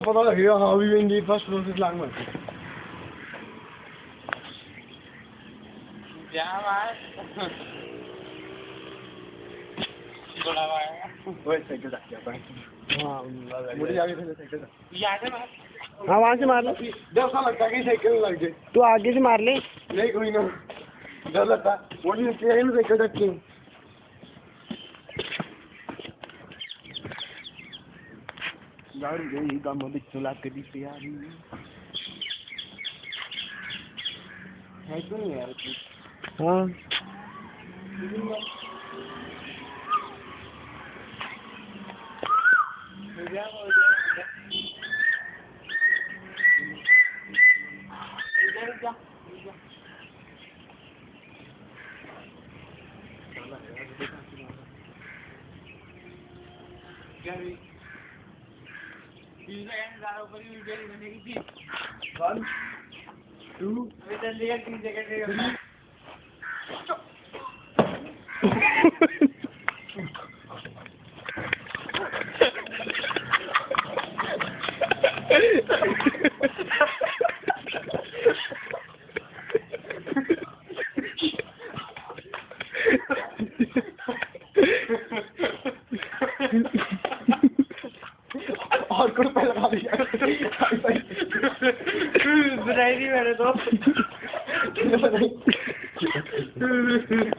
पता लगेगा हाँ भी इंडीड फर्स्ट प्रोसेस लैंग में क्या बात बड़ा वाला वो साइकिल रख दिया भाई हाँ मुझे आगे से साइकिल याद है बात हाँ वहाँ से मार ले डर सा लगता है कि साइकिल लग जाए तू आगे से मार ले नहीं कोई ना डर लगता मुझे नीचे आई ना साइकिल रखी यार यही काम अभी चला के दी तैयारी है तो नहीं यार हाँ One, two, और कुछ पहले लगा दिया बनाई थी मैंने तो